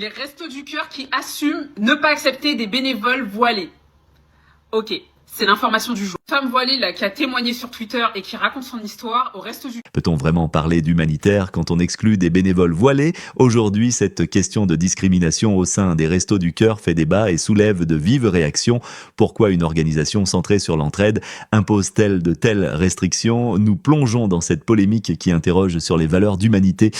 Les Restos du Cœur qui assument ne pas accepter des bénévoles voilés. Ok, c'est l'information du jour. Une femme voilée là, qui a témoigné sur Twitter et qui raconte son histoire au Restos du Cœur. Peut-on vraiment parler d'humanitaire quand on exclut des bénévoles voilés ? Aujourd'hui, cette question de discrimination au sein des Restos du Cœur fait débat et soulève de vives réactions. Pourquoi une organisation centrée sur l'entraide impose-t-elle de telles restrictions ? Nous plongeons dans cette polémique qui interroge sur les valeurs d'humanité.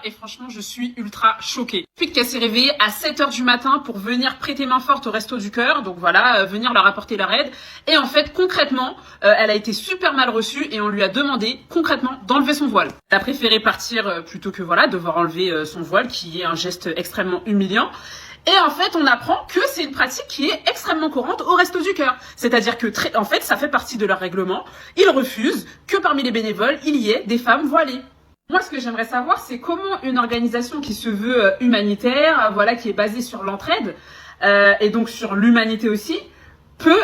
Et franchement, je suis ultra choquée. Depuis qu'elle s'est réveillée à 7h du matin pour venir prêter main forte au Restos du Cœur, donc voilà, venir leur apporter leur aide. Et en fait, concrètement, elle a été super mal reçue et on lui a demandé concrètement d'enlever son voile. Elle a préféré partir plutôt que voilà, devoir enlever son voile, qui est un geste extrêmement humiliant. Et en fait, on apprend que c'est une pratique qui est extrêmement courante au Restos du Cœur. C'est-à-dire que, en fait, ça fait partie de leur règlement. Ils refusent que parmi les bénévoles, il y ait des femmes voilées. Moi, ce que j'aimerais savoir, c'est comment une organisation qui se veut humanitaire, voilà, qui est basée sur l'entraide, et donc sur l'humanité aussi, peut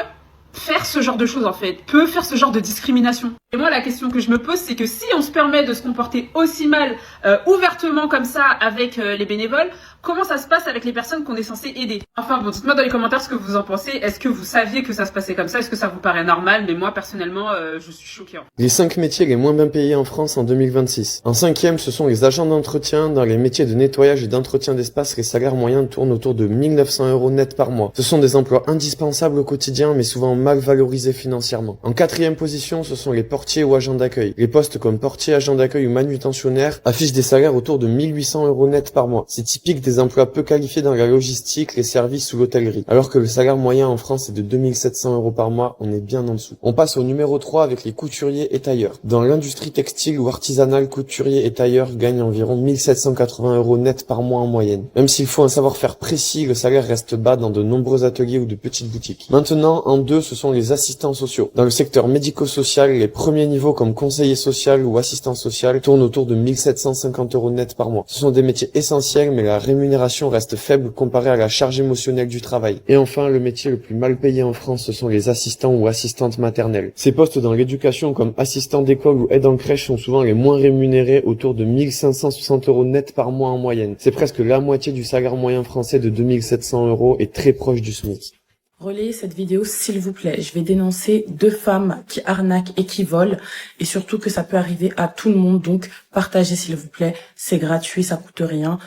faire ce genre de choses en fait, peut faire ce genre de discrimination. Et moi la question que je me pose, c'est que si on se permet de se comporter aussi mal ouvertement comme ça avec les bénévoles, comment ça se passe avec les personnes qu'on est censé aider? Enfin bon, dites-moi dans les commentaires ce que vous en pensez. Est-ce que vous saviez que ça se passait comme ça? Est-ce que ça vous paraît normal? Mais moi personnellement, je suis choquée. Les 5 métiers les moins bien payés en France en 2026. En 5e, ce sont les agents d'entretien. Dans les métiers de nettoyage et d'entretien d'espace, les salaires moyens tournent autour de 1 900 € net par mois. Ce sont des emplois indispensables au quotidien, mais souvent mal valorisés financièrement. En 4e position, ce sont les portiers ou agents d'accueil. Les postes comme portier, agent d'accueil ou manutentionnaire affichent des salaires autour de 1 800 € net par mois. C'est typique des emplois peu qualifiés dans la logistique, les services ou l'hôtellerie. Alors que le salaire moyen en France est de 2 700 € par mois, on est bien en dessous. On passe au numéro 3 avec les couturiers et tailleurs. Dans l'industrie textile ou artisanale, couturiers et tailleurs gagnent environ 1 780 € net par mois en moyenne. Même s'il faut un savoir-faire précis, le salaire reste bas dans de nombreux ateliers ou de petites boutiques. Maintenant, en 2, ce sont les assistants sociaux. Dans le secteur médico-social, les premiers niveaux comme conseiller social ou assistant social tournent autour de 1 750 € net par mois. Ce sont des métiers essentiels, mais la rémunération reste faible comparée à la charge émotionnelle du travail. Et enfin, le métier le plus mal payé en France, ce sont les assistants ou assistantes maternelles. Ces postes dans l'éducation comme assistant d'école ou aide en crèche sont souvent les moins rémunérés, autour de 1 560 € net par mois en moyenne. C'est presque la moitié du salaire moyen français de 2 700 € et très proche du SMIC. Relayez cette vidéo s'il vous plaît. Je vais dénoncer 2 femmes qui arnaquent et qui volent, et surtout que ça peut arriver à tout le monde, donc partagez s'il vous plaît. C'est gratuit, ça coûte rien.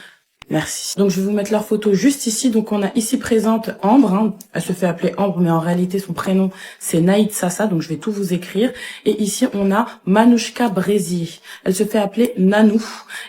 Merci. Donc je vais vous mettre leur photo juste ici. Donc on a ici présente Ambre, elle se fait appeler Ambre, mais en réalité son prénom c'est Naïd Sassa, donc je vais tout vous écrire. Et ici on a Manouchka Brézier, elle se fait appeler Nanou,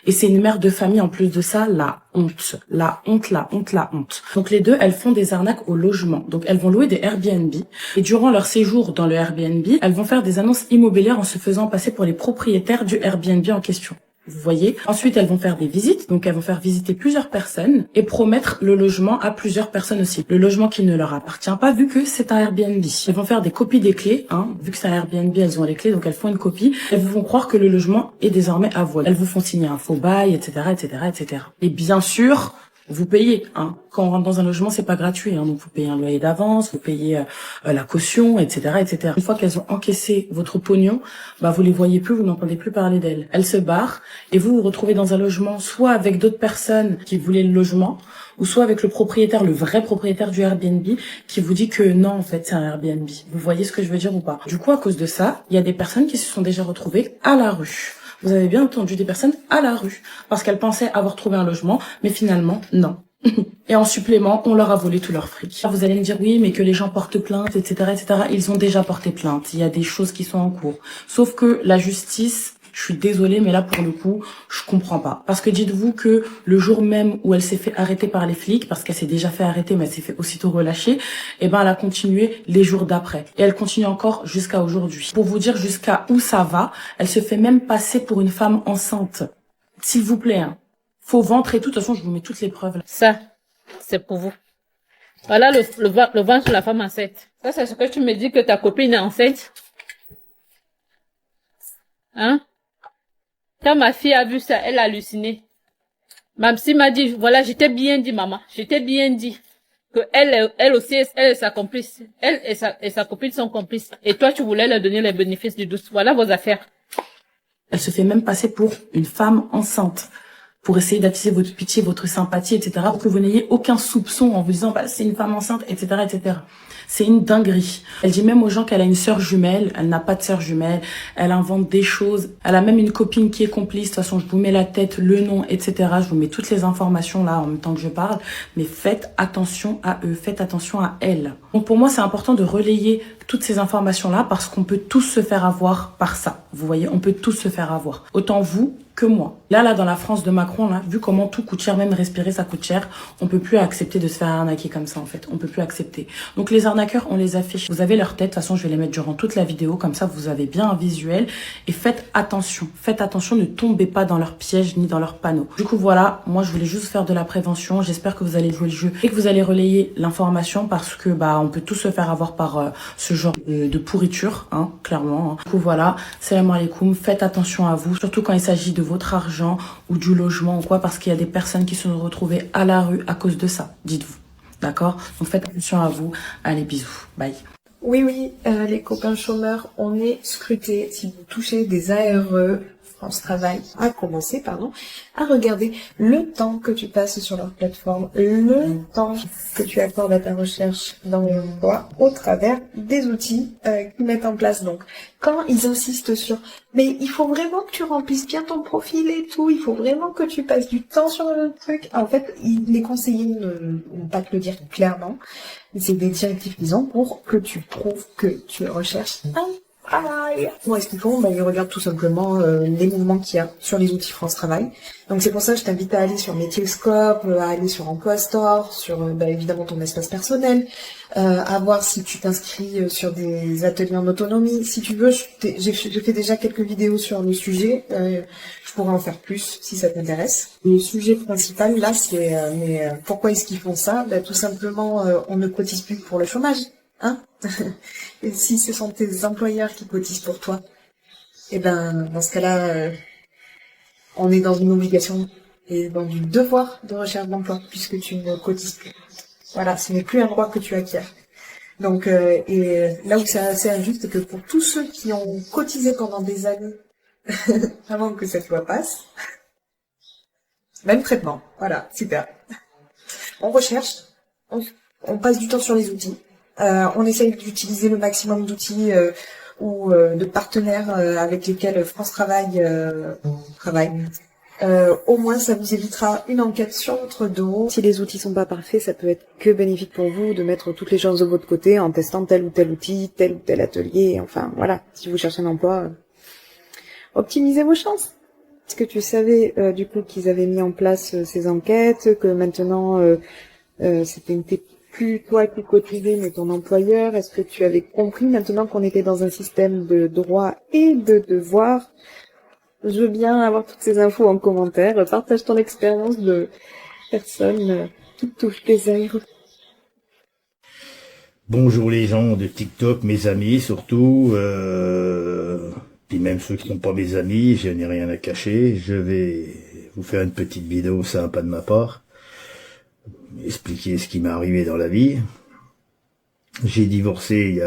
et c'est une mère de famille. En plus de ça, la honte, la honte, la honte, la honte. Donc les deux, elles font des arnaques au logement. Donc elles vont louer des Airbnb, et durant leur séjour dans le Airbnb, elles vont faire des annonces immobilières en se faisant passer pour les propriétaires du Airbnb en question. Vous voyez. Ensuite, elles vont faire des visites, donc elles vont faire visiter plusieurs personnes et promettre le logement à plusieurs personnes aussi. Le logement qui ne leur appartient pas, vu que c'est un Airbnb. Elles vont faire des copies des clés, vu que c'est un Airbnb, elles ont les clés, donc elles font une copie. Elles vous font croire que le logement est désormais à vous. Elles vous font signer un faux bail, etc., etc., etc. Et bien sûr, vous payez, Quand on rentre dans un logement, c'est pas gratuit, donc vous payez un loyer d'avance, vous payez la caution, etc., etc. Une fois qu'elles ont encaissé votre pognon, vous les voyez plus, vous n'entendez plus parler d'elles. Elles se barrent et vous vous retrouvez dans un logement, soit avec d'autres personnes qui voulaient le logement, ou soit avec le propriétaire, le vrai propriétaire du Airbnb, qui vous dit que non, en fait, c'est un Airbnb. Vous voyez ce que je veux dire ou pas? Du coup, à cause de ça, il y a des personnes qui se sont déjà retrouvées à la rue. Vous avez bien entendu, des personnes à la rue, parce qu'elles pensaient avoir trouvé un logement, mais finalement, non. Et en supplément, on leur a volé tout leur fric. Vous allez me dire, oui, mais que les gens portent plainte, etc., etc. Ils ont déjà porté plainte. Il y a des choses qui sont en cours. Sauf que la justice, je suis désolée, mais là, pour le coup, je comprends pas. Parce que dites-vous que le jour même où elle s'est fait arrêter par les flics, parce qu'elle s'est déjà fait arrêter, mais elle s'est fait aussitôt relâcher, elle a continué les jours d'après. Et elle continue encore jusqu'à aujourd'hui. Pour vous dire jusqu'à où ça va, elle se fait même passer pour une femme enceinte. S'il vous plaît, faux ventre et tout. De toute façon, je vous mets toutes les preuves là. Ça, c'est pour vous. Voilà le ventre de la femme enceinte. Ça, c'est ce que tu me dis que ta copine est enceinte. Quand ma fille a vu ça, elle a halluciné. Ma psy m'a dit, voilà, je t'ai bien dit, maman. Je t'ai bien dit que elle aussi, elle est sa complice. Elle et sa copine sont complices. Et toi, tu voulais leur donner les bénéfices du doute. Voilà vos affaires. Elle se fait même passer pour une femme enceinte. pour essayer d'attiser votre pitié, votre sympathie, etc., pour que vous n'ayez aucun soupçon en vous disant, bah, c'est une femme enceinte, etc., etc. C'est une dinguerie. Elle dit même aux gens qu'elle a une sœur jumelle. Elle n'a pas de sœur jumelle. Elle invente des choses. Elle a même une copine qui est complice. De toute façon, je vous mets la tête, le nom, etc. Je vous mets toutes les informations là en même temps que je parle. Mais faites attention à eux. Faites attention à elles. Donc pour moi, c'est important de relayer toutes ces informations-là parce qu'on peut tous se faire avoir par ça. Vous voyez, on peut tous se faire avoir. Autant vous que moi. Là, dans la France de Macron, là, vu comment tout coûte cher, même respirer, ça coûte cher, on peut plus accepter de se faire arnaquer comme ça, en fait. On peut plus accepter. Donc, les arnaqueurs, on les affiche. Vous avez leur tête. De toute façon, je vais les mettre durant toute la vidéo. Comme ça, vous avez bien un visuel. Et faites attention. Faites attention, ne tombez pas dans leurs pièges ni dans leurs panneaux. Du coup, voilà. Moi, je voulais juste faire de la prévention. J'espère que vous allez jouer le jeu et que vous allez relayer l'information parce que, bah, on peut tous se faire avoir par ce genre de pourriture, hein, clairement. Du coup, voilà. Salam alaikum. Faites attention à vous. Surtout quand il s'agit de votre argent ou du logement ou quoi, parce qu'il y a des personnes qui se sont retrouvées à la rue à cause de ça, dites-vous. D'accord? Donc faites attention à vous. Allez, bisous. Bye. Oui, les copains chômeurs, on est scrutés. Si vous touchez des ARE, France Travail, à regarder le temps que tu passes sur leur plateforme, le temps que tu accordes à ta recherche dans l'emploi au travers des outils qu'ils mettent en place. Donc, quand ils insistent sur « mais il faut vraiment que tu remplisses bien ton profil et tout, il faut vraiment que tu passes du temps sur le truc », en fait, les conseillers ne vont pas te le dire clairement. C'est des directives qu'ils ont pour que tu prouves que tu recherches un travail. Bon, est-ce qu'ils font? Ils regardent tout simplement les mouvements qu'il y a sur les outils France Travail. Donc c'est pour ça que je t'invite à aller sur Métier-Scope, à aller sur Emploi Store, sur évidemment ton espace personnel, à voir si tu t'inscris sur des ateliers en autonomie. Si tu veux, j'ai fait déjà quelques vidéos sur le sujet. Je pourrais en faire plus si ça t'intéresse. Le sujet principal là, c'est pourquoi est-ce qu'ils font ça? Tout simplement, on ne cotise plus pour le chômage, hein. Et si ce sont tes employeurs qui cotisent pour toi, dans ce cas-là, on est dans une obligation et dans du devoir de recherche d'emploi puisque tu ne cotises plus. Voilà, ce n'est plus un droit que tu acquiers. Donc, et là où c'est assez injuste, c'est que pour tous ceux qui ont cotisé pendant des années avant que cette loi passe, même traitement. Voilà, super. On recherche, on passe du temps sur les outils. On essaye d'utiliser le maximum d'outils ou de partenaires avec lesquels France Travail travaille. Au moins, ça vous évitera une enquête sur votre dos. Si les outils sont pas parfaits, ça peut être que bénéfique pour vous de mettre toutes les chances de votre côté en testant tel ou tel outil, tel ou tel atelier. Enfin, voilà. Si vous cherchez un emploi, optimisez vos chances. Est-ce que tu savais du coup qu'ils avaient mis en place ces enquêtes, que maintenant c'était plus toi qui cotisais mais ton employeur? Est-ce que tu avais compris maintenant qu'on était dans un système de droits et de devoirs? Je veux bien avoir toutes ces infos en commentaire. Partage ton expérience de personnes qui touchent des airs. Bonjour les gens de TikTok, mes amis surtout, puis même ceux qui ne sont pas mes amis, je n'ai rien à cacher. Je vais vous faire une petite vidéo sympa de ma part, expliquer ce qui m'est arrivé dans la vie. J'ai divorcé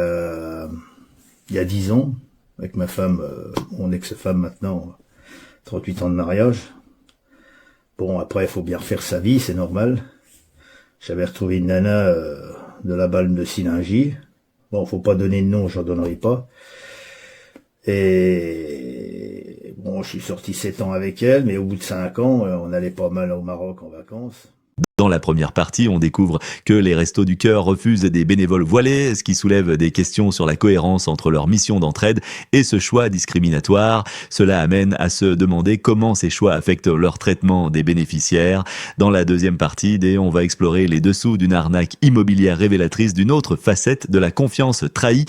il y a 10 ans avec ma femme, mon ex-femme maintenant, 38 ans de mariage. Bon, après, il faut bien refaire sa vie, c'est normal. J'avais retrouvé une nana de la Balme de Silingy. Bon, faut pas donner de nom, j'en donnerai pas. Et bon, je suis sorti 7 ans avec elle, mais au bout de 5 ans, on allait pas mal au Maroc en vacances. Dans la première partie, on découvre que les Restos du Cœur refusent des bénévoles voilés, ce qui soulève des questions sur la cohérence entre leur mission d'entraide et ce choix discriminatoire. Cela amène à se demander comment ces choix affectent leur traitement des bénéficiaires. Dans la deuxième partie, on va explorer les dessous d'une arnaque immobilière révélatrice d'une autre facette de la confiance trahie.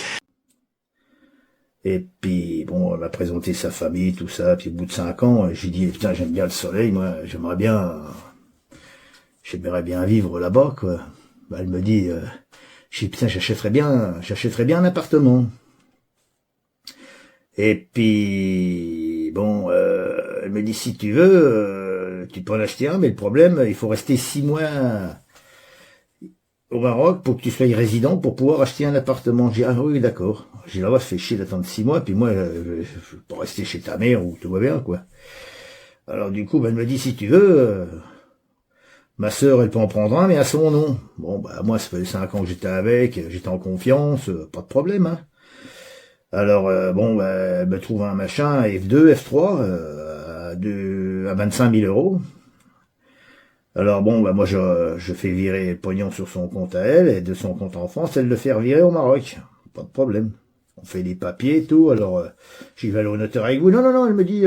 Et puis, bon, elle m'a présenté sa famille, tout ça, puis au bout de 5 ans, j'ai dit, putain, j'aime bien le soleil, moi, j'aimerais bien vivre là-bas, quoi. Elle me dit, j'ai dit, putain, j'achèterais bien un appartement. Et puis, bon, elle me dit, si tu veux, tu peux en acheter un, mais le problème, il faut rester 6 mois au Maroc pour que tu sois résident pour pouvoir acheter un appartement. J'ai dit, ah oui, d'accord. J'ai dit, là-bas, ça fait chier d'attendre 6 mois, puis moi, je peux rester chez ta mère où tout va bien, quoi. Alors du coup, elle me dit, si tu veux, ma sœur, elle peut en prendre un, mais à son nom. Bon, bah moi, ça fait 5 ans que j'étais avec, j'étais en confiance, pas de problème, hein. Alors, bon, bah, elle me trouve un machin F2, F3, à 25 000 euros. Alors bon, bah moi je fais virer le pognon sur son compte à elle, et de son compte en France, elle le fait revirer au Maroc. Pas de problème. On fait les papiers et tout, alors j'y vais aller au notaire avec vous. Non, non, non, elle me dit,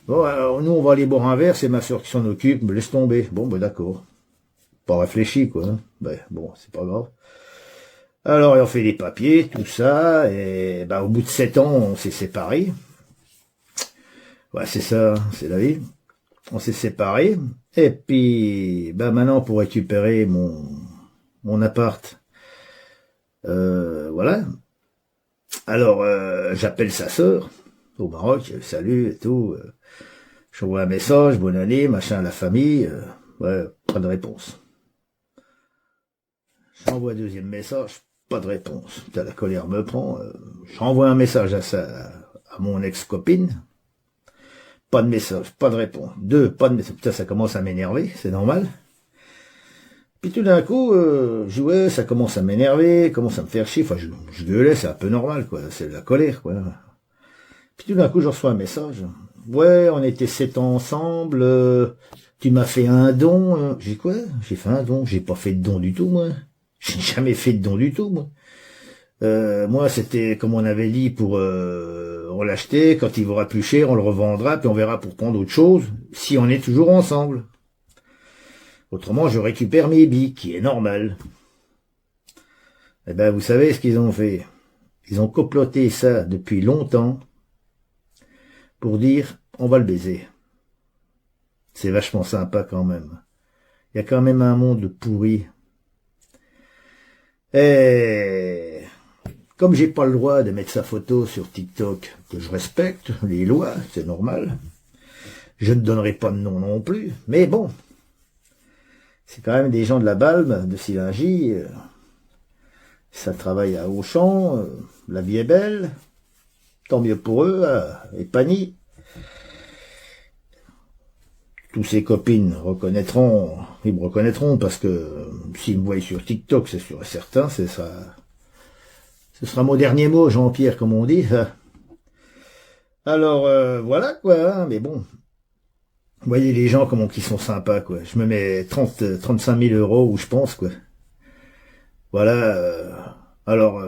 bon, alors, nous on va aller boire un verre, c'est ma soeur qui s'en occupe, me laisse tomber. Bon, bah d'accord. Pas réfléchi, quoi. Hein. Ben, bon, c'est pas grave. Alors, on fait les papiers, tout ça, et bah au bout de 7 ans, on s'est séparés. Ouais, c'est ça, c'est la vie. On s'est séparés. Et puis, bah maintenant, pour récupérer mon appart, voilà. Alors, j'appelle sa sœur au Maroc, salut et tout. J'envoie un message, bonne année, machin à la famille. Ouais, pas de réponse. J'envoie un deuxième message, pas de réponse. Putain, la colère me prend. J'envoie un message à mon ex-copine. Pas de message, pas de réponse. 2, pas de message. Putain, ça commence à m'énerver, c'est normal. Puis tout d'un coup, ouais, ça commence à m'énerver, commence à me faire chier. Enfin, je gueulais, c'est un peu normal, quoi. C'est de la colère, quoi. Puis tout d'un coup, je reçois un message. Ouais, on était 7 ans ensemble. Tu m'as fait un don. J'ai quoi? J'ai fait un don. J'ai pas fait de don du tout, moi. J'ai jamais fait de don du tout, moi. Moi, c'était, comme on avait dit, pour on l'acheter, quand il vaudra plus cher, on le revendra, puis on verra pour prendre autre chose, si on est toujours ensemble. Autrement, je récupère mes billes, qui est normal. Eh ben, vous savez ce qu'ils ont fait? Ils ont comploté ça depuis longtemps pour dire, on va le baiser. C'est vachement sympa quand même. Il y a quand même un monde pourri. Et comme j'ai pas le droit de mettre sa photo sur TikTok, que je respecte les lois, c'est normal, je ne donnerai pas de nom non plus, mais bon, c'est quand même des gens de la Balme, de Silingy, ça travaille à Auchan, la vie est belle, tant mieux pour eux, et Pani. Tous ses copines reconnaîtront, ils me reconnaîtront, parce que s'ils me voient sur TikTok, c'est sûr et certain, ce sera mon dernier mot, Jean-Pierre, comme on dit. Alors, voilà, quoi, hein, mais bon. Vous voyez les gens, comment qui sont sympas, quoi. Je me mets 35 000 euros où je pense, quoi. Voilà, alors,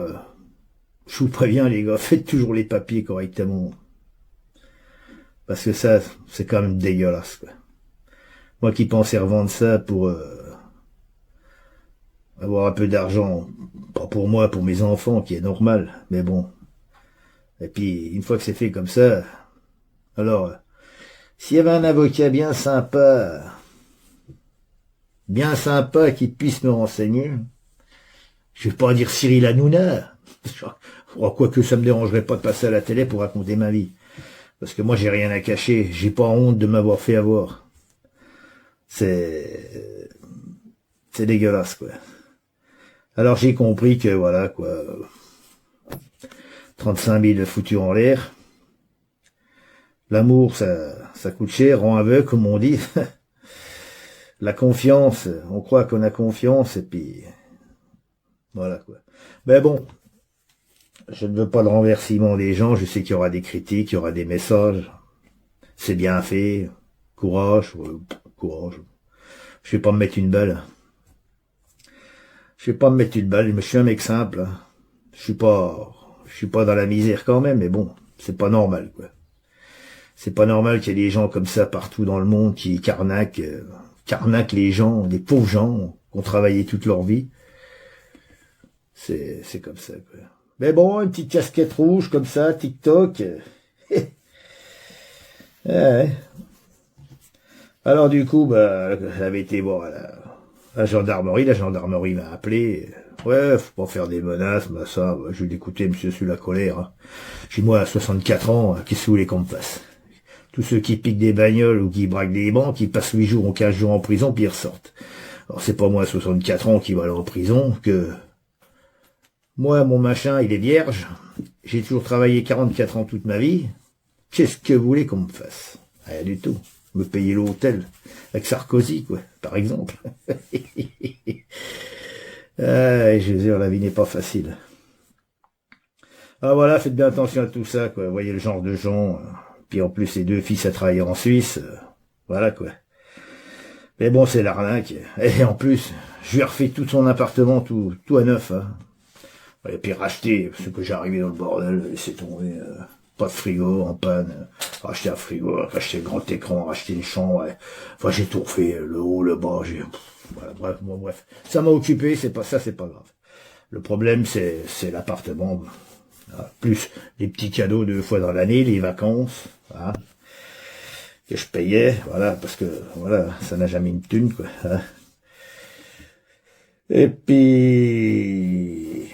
je vous préviens, les gars, faites toujours les papiers correctement. Parce que ça, c'est quand même dégueulasse, quoi. Moi qui pensais revendre ça pour avoir un peu d'argent, pas pour moi, pour mes enfants, qui est normal, mais bon. Et puis, une fois que c'est fait comme ça, alors, s'il y avait un avocat bien sympa qui puisse me renseigner, je vais pas dire Cyril Hanouna, quoique ça me dérangerait pas de passer à la télé pour raconter ma vie. Parce que moi, j'ai rien à cacher, j'ai pas honte de m'avoir fait avoir. C'est dégueulasse, quoi. Alors j'ai compris que, voilà, quoi, 35 000 foutus en l'air. L'amour, ça coûte cher, rend aveugle, comme on dit. La confiance, on croit qu'on a confiance, et puis, voilà, quoi. Mais bon, je ne veux pas le renversement des gens, je sais qu'il y aura des critiques, il y aura des messages. C'est bien fait, courage, courage. Je vais pas me mettre une balle. Je suis un mec simple. Hein. Je suis pas dans la misère quand même, mais bon, c'est pas normal, quoi. C'est pas normal qu'il y ait des gens comme ça partout dans le monde qui carnaquent les gens, des pauvres gens qui ont travaillé toute leur vie. C'est comme ça, quoi. Mais bon, une petite casquette rouge comme ça, TikTok. Ouais. Alors du coup, bah, j'avais été voir la gendarmerie m'a appelé. Ouais, faut pas faire des menaces, bah ça, bah, je vais l'écouter, monsieur, sous la colère. Hein. J'ai moi à 64 ans, qu'est-ce que vous voulez qu'on me fasse? Tous ceux qui piquent des bagnoles ou qui braquent des banques, ils passent 8 jours ou 15 jours en prison, puis ils ressortent. Alors c'est pas moi à 64 ans qui va aller en prison, que moi, mon machin, il est vierge. J'ai toujours travaillé 44 ans toute ma vie. Qu'est-ce que vous voulez qu'on me fasse? Rien du tout. Me payer l'hôtel avec Sarkozy, quoi, par exemple. Je veux dire, la vie n'est pas facile. Ah voilà, faites bien attention à tout ça, quoi. Vous voyez le genre de gens. Puis en plus, les 2 fils à travailler en Suisse. Voilà, quoi. Mais bon, c'est l'arnaque. Et en plus, je lui ai refait tout son appartement, tout à neuf. Hein. Et puis racheter, parce que j'ai arrivé dans le bordel, laissé tomber. Pas de frigo, en panne. Racheter un frigo, racheter le grand écran, racheter une chambre. Ouais. Enfin, j'ai tout refait, le haut, le bas. Voilà, bref. Ça m'a occupé, c'est pas grave. Le problème, c'est l'appartement. Plus les petits cadeaux 2 fois dans l'année, les vacances, hein, que je payais, voilà, parce que voilà, ça n'a jamais une thune, quoi. Hein. Et puis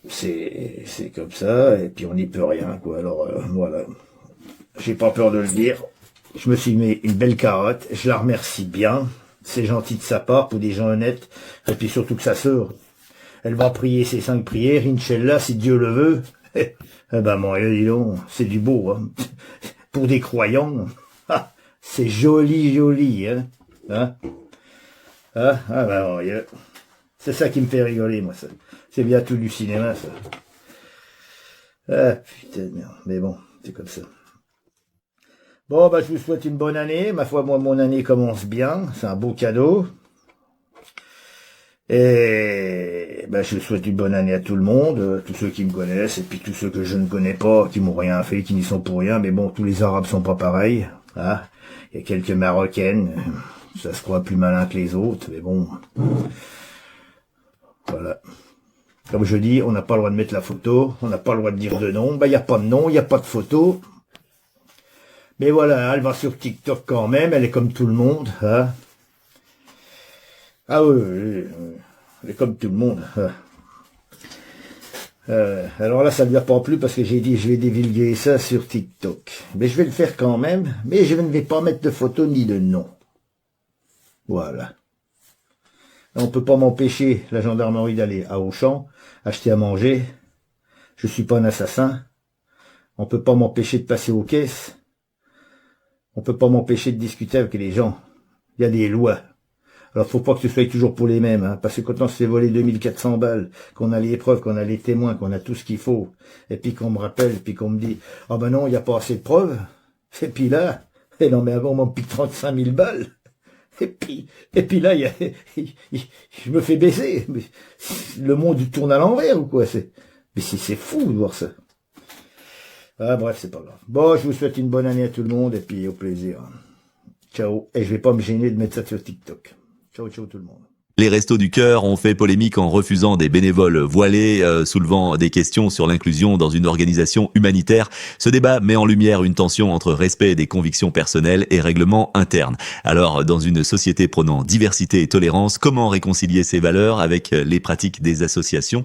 c'est comme ça, et puis on n'y peut rien, quoi. Alors voilà, j'ai pas peur de le dire. Je me suis mis une belle carotte, je la remercie bien. C'est gentil de sa part pour des gens honnêtes, et puis surtout que sa sœur. Elle va prier ses 5 prières, Inch'Allah, si Dieu le veut. Eh ben, mon Dieu, dis donc, c'est du beau, hein. Pour des croyants, c'est joli, hein. Ben, mon Dieu. C'est ça qui me fait rigoler, moi, ça. C'est bien tout du cinéma, ça. Ah, putain de merde. Mais bon, c'est comme ça. Bon, bah, je vous souhaite une bonne année. Ma foi, moi, mon année commence bien. C'est un beau cadeau. Et ben, je souhaite une bonne année à tout le monde, tous ceux qui me connaissent, et puis tous ceux que je ne connais pas, qui m'ont rien fait, qui n'y sont pour rien, mais bon, tous les Arabes sont pas pareils, hein. Il y a quelques Marocaines, ça se croit plus malin que les autres, mais bon, voilà. Comme je dis, on n'a pas le droit de mettre la photo, on n'a pas le droit de dire de nom, ben il n'y a pas de nom, il n'y a pas de photo, mais voilà, elle va sur TikTok quand même, elle est comme tout le monde, hein. Ah oui, elle est comme tout le monde. Alors là, ça ne lui a pas plu parce que j'ai dit je vais divulguer ça sur TikTok. Mais je vais le faire quand même, mais je ne vais pas mettre de photo ni de nom. Voilà. On peut pas m'empêcher, la gendarmerie, d'aller à Auchan, acheter à manger. Je suis pas un assassin. On peut pas m'empêcher de passer aux caisses. On peut pas m'empêcher de discuter avec les gens. Il y a des lois. Alors, faut pas que ce soit toujours pour les mêmes, hein, parce que quand on se fait voler 2400 balles, qu'on a les preuves, qu'on a les témoins, qu'on a tout ce qu'il faut, et puis qu'on me rappelle, puis qu'on me dit, ah ben non, il n'y a pas assez de preuves, et puis là, et non mais avant, on m'en pique 35 000 balles, et puis là, je me fais baiser, mais le monde tourne à l'envers, ou quoi, mais c'est fou de voir ça. Ah, bref, c'est pas grave. Bon, je vous souhaite une bonne année à tout le monde, et puis au plaisir. Ciao, et je vais pas me gêner de mettre ça sur TikTok. Ciao tout le monde. Les Restos du Cœur ont fait polémique en refusant des bénévoles voilés, soulevant des questions sur l'inclusion dans une organisation humanitaire. Ce débat met en lumière une tension entre respect des convictions personnelles et règlements internes. Alors, dans une société prônant diversité et tolérance, comment réconcilier ces valeurs avec les pratiques des associations ?